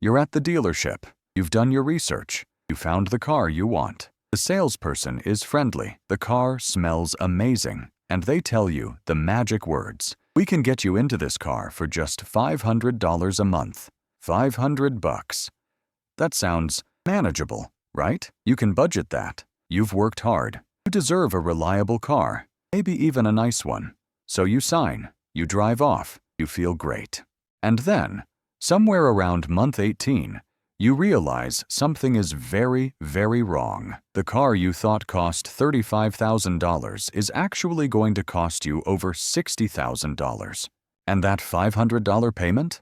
You're at the dealership. You've done your research. You found the car you want. The salesperson is friendly. The car smells amazing. And they tell you the magic words. We can get you into this car for just $500 a month. $500. That sounds manageable, right? You can budget that. You've worked hard. You deserve a reliable car, maybe even a nice one. So you sign, you drive off, you feel great. And then, somewhere around month 18, you realize something is very, very wrong. The car you thought cost $35,000 is actually going to cost you over $60,000. And that $500 payment?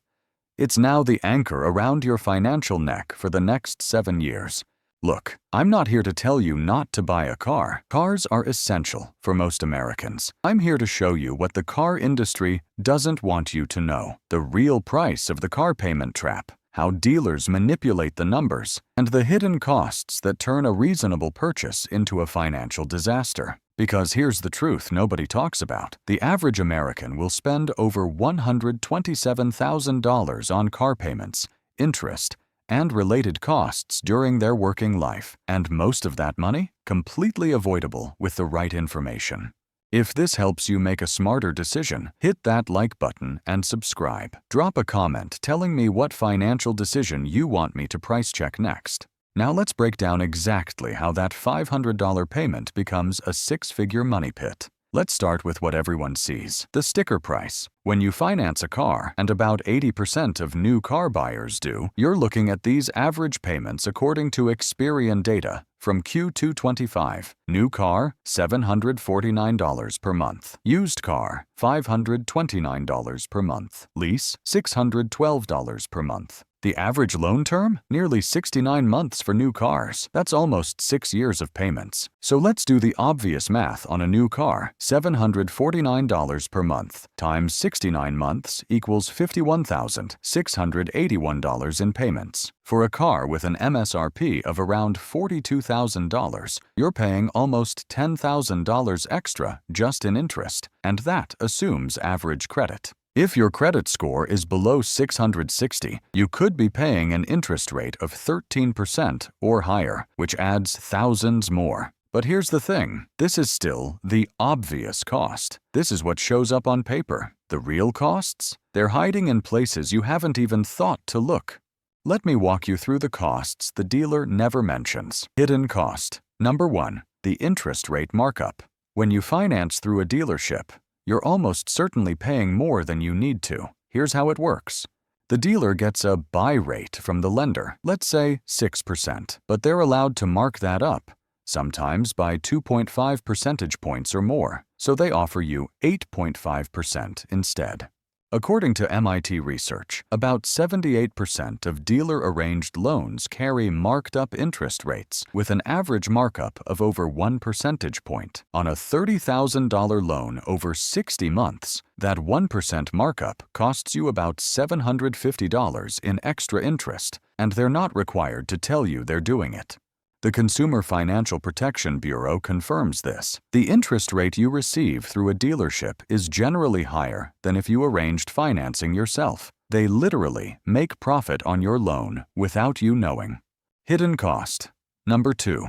It's now the anchor around your financial neck for the next 7 years. Look, I'm not here to tell you not to buy a car. Cars are essential for most Americans. I'm here to show you what the car industry doesn't want you to know. The real price of the car payment trap, how dealers manipulate the numbers, and the hidden costs that turn a reasonable purchase into a financial disaster. Because here's the truth nobody talks about. The average American will spend over $127,000 on car payments, interest, and related costs during their working life, and most of that money completely avoidable with the right information. If this helps you make a smarter decision, hit that like button and subscribe. Drop a comment telling me what financial decision you want me to price check next. Now let's break down exactly how that $500 payment becomes a six-figure money pit. Let's start with what everyone sees, the sticker price. When you finance a car, and about 80% of new car buyers do, you're looking at these average payments according to Experian data from Q2 25. New car, $749 per month. Used car, $529 per month. Lease, $612 per month. The average loan term? Nearly 69 months for new cars. That's almost 6 years of payments. So let's do the obvious math on a new car. $749 per month times 69 months equals $51,681 in payments. For a car with an MSRP of around $42,000, you're paying almost $10,000 extra just in interest, and that assumes average credit. If your credit score is below 660, you could be paying an interest rate of 13% or higher, which adds thousands more. But here's the thing, this is still the obvious cost. This is what shows up on paper. The real costs? They're hiding in places you haven't even thought to look. Let me walk you through the costs the dealer never mentions. Hidden cost. Number 1, the interest rate markup. When you finance through a dealership, you're almost certainly paying more than you need to. Here's how it works. The dealer gets a buy rate from the lender, let's say 6%, but they're allowed to mark that up, sometimes by 2.5 percentage points or more, so they offer you 8.5% instead. According to MIT research, about 78% of dealer-arranged loans carry marked-up interest rates with an average markup of over 1 percentage point. On a $30,000 loan over 60 months, that 1% markup costs you about $750 in extra interest, and they're not required to tell you they're doing it. The Consumer Financial Protection Bureau confirms this. The interest rate you receive through a dealership is generally higher than if you arranged financing yourself. They literally make profit on your loan without you knowing. Hidden cost. Number 2,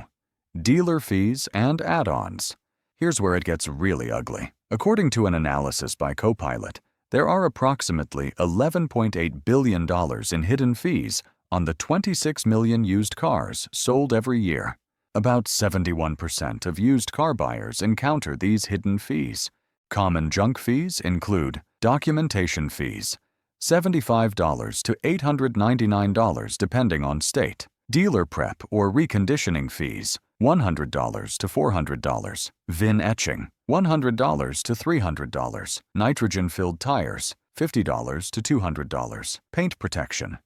dealer fees and add-ons. Here's where it gets really ugly. According to an analysis by Copilot, there are approximately $11.8 billion in hidden fees on the 26 million used cars sold every year. About 71% of used car buyers encounter these hidden fees. Common junk fees include documentation fees, $75 to $899 depending on state, dealer prep or reconditioning fees, $100 to $400, VIN etching, $100 to $300, nitrogen-filled tires, $50 to $200, paint protection,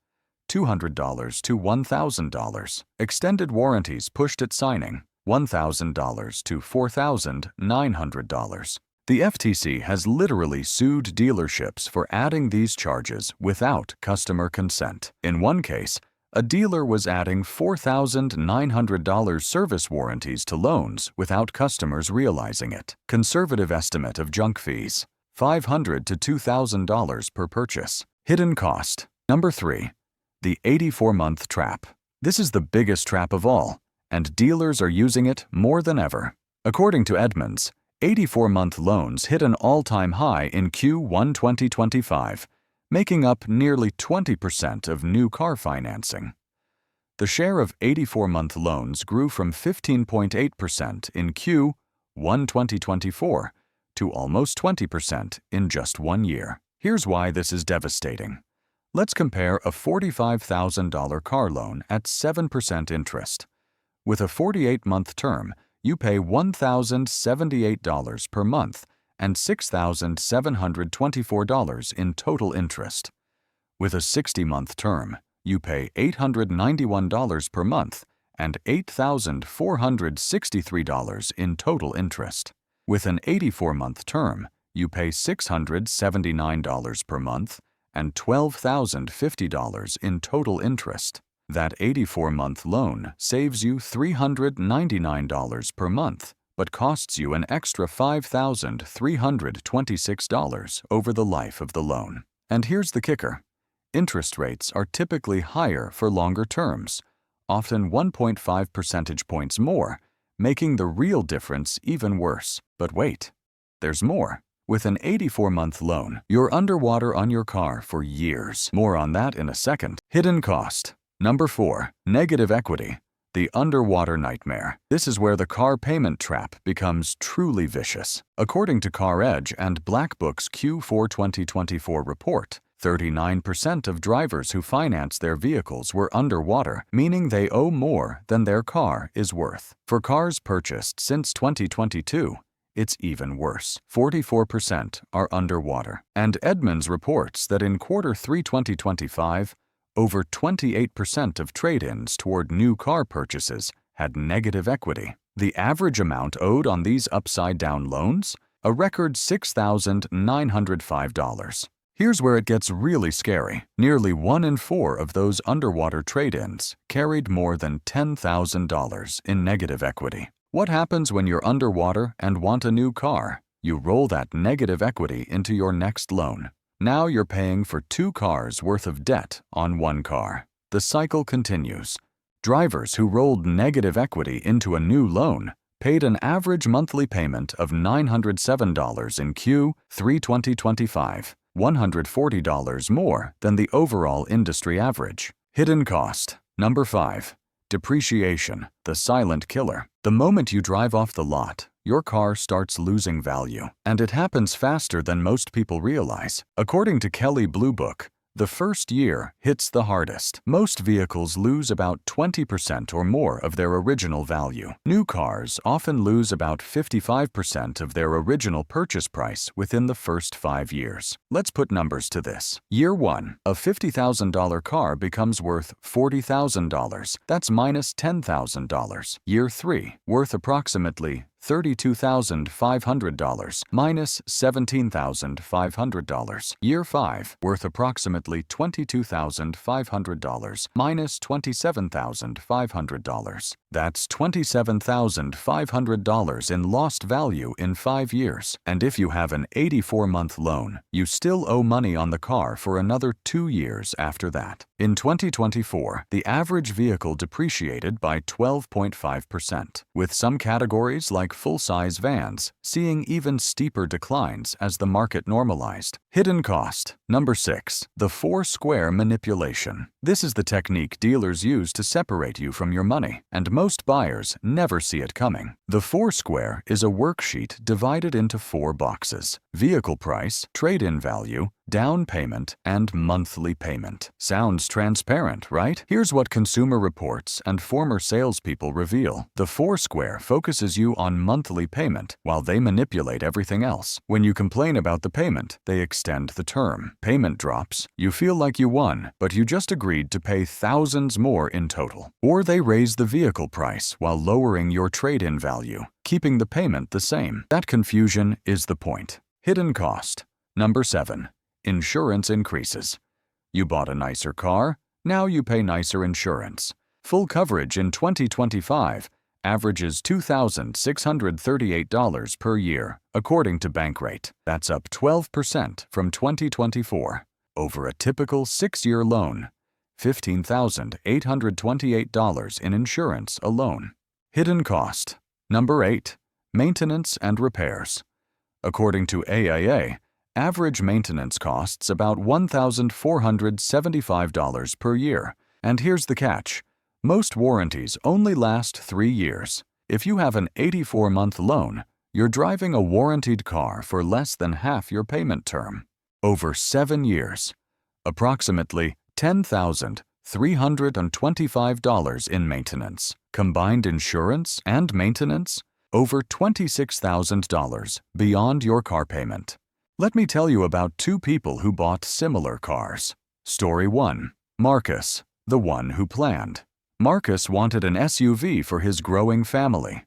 $200 to $1,000. Extended warranties pushed at signing, $1,000 to $4,900. The FTC has literally sued dealerships for adding these charges without customer consent. In one case, a dealer was adding $4,900 service warranties to loans without customers realizing it. Conservative estimate of junk fees, $500 to $2,000 per purchase. Hidden cost. Number 3. The 84-month trap. This is the biggest trap of all, and dealers are using it more than ever. According to Edmunds, 84-month loans hit an all-time high in Q1 2025, making up nearly 20% of new car financing. The share of 84-month loans grew from 15.8% in Q1 2024 to almost 20% in just 1 year. Here's why this is devastating. Let's compare a $45,000 car loan at 7% interest. With a 48-month term, you pay $1,078 per month and $6,724 in total interest. With a 60-month term, you pay $891 per month and $8,463 in total interest. With an 84-month term, you pay $679 per month and $12,050 in total interest. That 84-month loan saves you $399 per month, but costs you an extra $5,326 over the life of the loan. And here's the kicker. Interest rates are typically higher for longer terms, often 1.5 percentage points more, making the real difference even worse. But wait, there's more. With an 84-month loan, you're underwater on your car for years. More on that in a second. Hidden cost. Number 4. Negative equity. The underwater nightmare. This is where the car payment trap becomes truly vicious. According to CarEdge and Black Book's Q4 2024 report, 39% of drivers who finance their vehicles were underwater, meaning they owe more than their car is worth. For cars purchased since 2022, it's even worse. 44% are underwater. And Edmunds reports that in Q3 2025, over 28% of trade-ins toward new car purchases had negative equity. The average amount owed on these upside-down loans? A record $6,905. Here's where it gets really scary. Nearly 1 in 4 of those underwater trade-ins carried more than $10,000 in negative equity. What happens when you're underwater and want a new car? You roll that negative equity into your next loan. Now you're paying for 2 cars worth of debt on 1 car. The cycle continues. Drivers who rolled negative equity into a new loan paid an average monthly payment of $907 in Q3 2025, $140 more than the overall industry average. Hidden cost. Number 5. Depreciation, the silent killer. The moment you drive off the lot, your car starts losing value, and it happens faster than most people realize. According to Kelley Blue Book, the first year hits the hardest. Most vehicles lose about 20% or more of their original value. New cars often lose about 55% of their original purchase price within the first 5 years. Let's put numbers to this. Year 1, a $50,000 car becomes worth $40,000. That's minus $10,000. Year 3, worth approximately $32,500 minus $17,500. Year 5, worth approximately $22,500 minus $27,500. That's $27,500 in lost value in 5 years. And if you have an 84-month loan, you still owe money on the car for another 2 years after that. In 2024, the average vehicle depreciated by 12.5%, with some categories like full-size vans seeing even steeper declines as the market normalized. Hidden cost. Number 6. The 4-square manipulation. This is the technique dealers use to separate you from your money, and most buyers never see it coming. The 4-square is a worksheet divided into 4 boxes: vehicle price, trade-in value, down payment, and monthly payment. Sounds transparent, right? Here's what Consumer Reports and former salespeople reveal. The 4-square focuses you on monthly payment while they manipulate everything else. When you complain about the payment, they extend the term. Payment drops. You feel like you won, but you just agreed to pay thousands more in total. Or they raise the vehicle price while lowering your trade-in value, keeping the payment the same. That confusion is the point. Hidden cost. Number 7. Insurance increases. You bought a nicer car, now you pay nicer insurance. Full coverage in 2025 averages $2,638 per year, according to Bankrate. That's up 12% from 2024. Over a typical 6-year loan, $15,828 in insurance alone. Hidden cost. Number 8. Maintenance and repairs. According to AIA, average maintenance costs about $1,475 per year. And here's the catch. Most warranties only last 3 years. If you have an 84-month loan, you're driving a warranted car for less than half your payment term. Over 7 years. Approximately $10,325 in maintenance. Combined insurance and maintenance, over $26,000 beyond your car payment. Let me tell you about 2 people who bought similar cars. Story 1. Marcus, the one who planned. Marcus wanted an SUV for his growing family.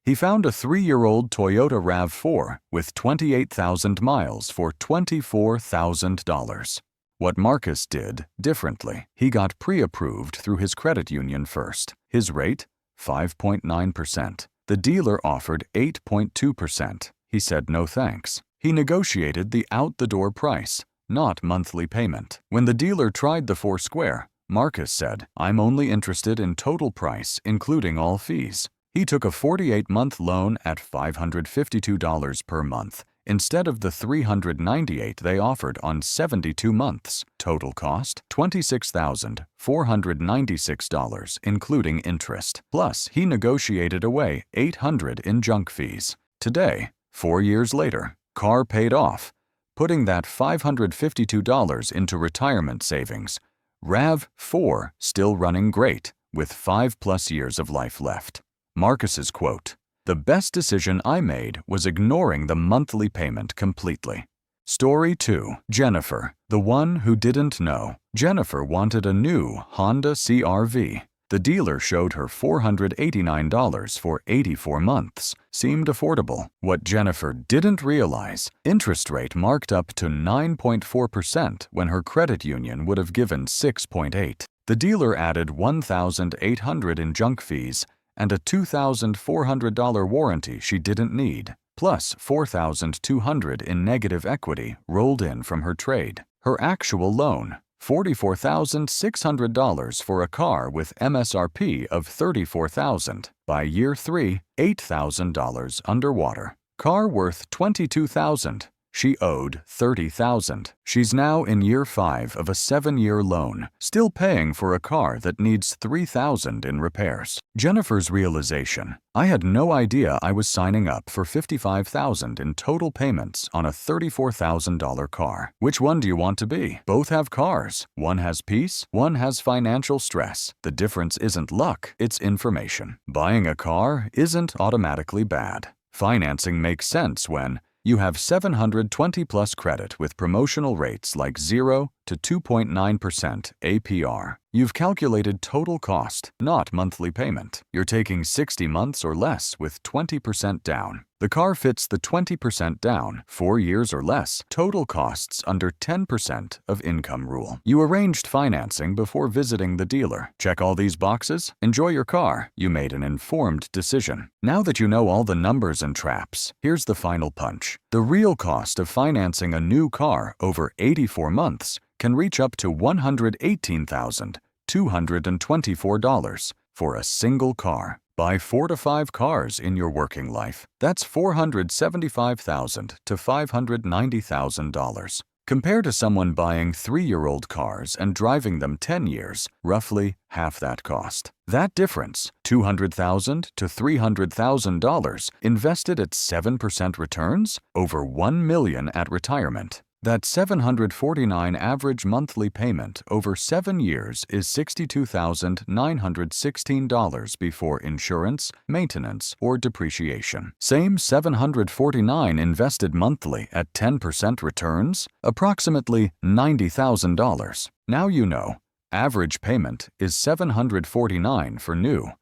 He found a 3-year-old Toyota RAV4 with 28,000 miles for $24,000. What Marcus did differently. He got pre-approved through his credit union first. His rate? 5.9%. The dealer offered 8.2%. He said no thanks. He negotiated the out-the-door price, not monthly payment. When the dealer tried the 4-square, Marcus said, "I'm only interested in total price, including all fees." He took a 48-month loan at $552 per month, instead of the $398 they offered on 72 months. Total cost, $26,496, including interest. Plus, he negotiated away $800 in junk fees. Today, 4 years later, car paid off, putting that $552 into retirement savings. RAV4 still running great, with 5+ years of life left. Marcus's quote, "The best decision I made was ignoring the monthly payment completely." Story 2. Jennifer, the one who didn't know. Jennifer wanted a new Honda CR-V. The dealer showed her $489 for 84 months. Seemed affordable. What Jennifer didn't realize, interest rate marked up to 9.4% when her credit union would have given 6.8. The dealer added $1,800 in junk fees and a $2,400 warranty she didn't need, plus $4,200 in negative equity rolled in from her trade. Her actual loan, $44,600 for a car with MSRP of $34,000. By year 3, $8,000 underwater. Car worth $22,000. She owed $30,000. She's now in year 5 of a 7-year loan, still paying for a car that needs $3,000 in repairs. Jennifer's realization: I had no idea I was signing up for $55,000 in total payments on a $34,000 car. Which one do you want to be? Both have cars. One has peace, one has financial stress. The difference isn't luck, it's information. Buying a car isn't automatically bad. Financing makes sense when you have 720+ credit with promotional rates like 0 to 2.9% APR. You've calculated total cost, not monthly payment. You're taking 60 months or less with 20% down. The car fits the 20% down, 4 years or less, total costs under 10% of income rule. You arranged financing before visiting the dealer. Check all these boxes, enjoy your car. You made an informed decision. Now that you know all the numbers and traps, here's the final punch. The real cost of financing a new car over 84 months can reach up to $118,224 for a single car. Buy 4 to 5 cars in your working life. That's $475,000 to $590,000. Compared to someone buying 3-year-old cars and driving them 10 years, roughly half that cost. That difference, $200,000 to $300,000, invested at 7% returns, over $1 million at retirement. That $749 average monthly payment over 7 years is $62,916 before insurance, maintenance, or depreciation. Same $749 invested monthly at 10% returns, approximately $90,000. Now you know. Average payment is $749 for new,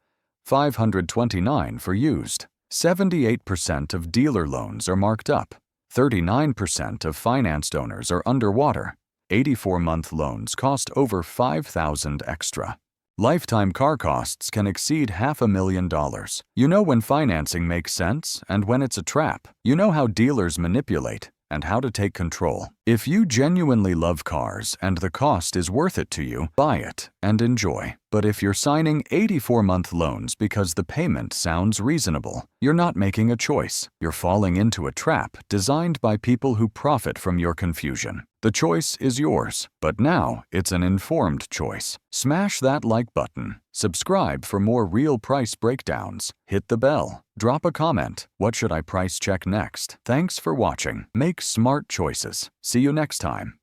$529 for used. 78% of dealer loans are marked up. 39% of financed owners are underwater. 84-month loans cost over $5,000 extra. Lifetime car costs can exceed $500,000. You know when financing makes sense and when it's a trap. You know how dealers manipulate and how to take control. If you genuinely love cars and the cost is worth it to you, buy it and enjoy. But if you're signing 84-month loans because the payment sounds reasonable, you're not making a choice. You're falling into a trap designed by people who profit from your confusion. The choice is yours, but now it's an informed choice. Smash that like button. Subscribe for more real price breakdowns. Hit the bell. Drop a comment. What should I price check next? Thanks for watching. Make smart choices. See you next time.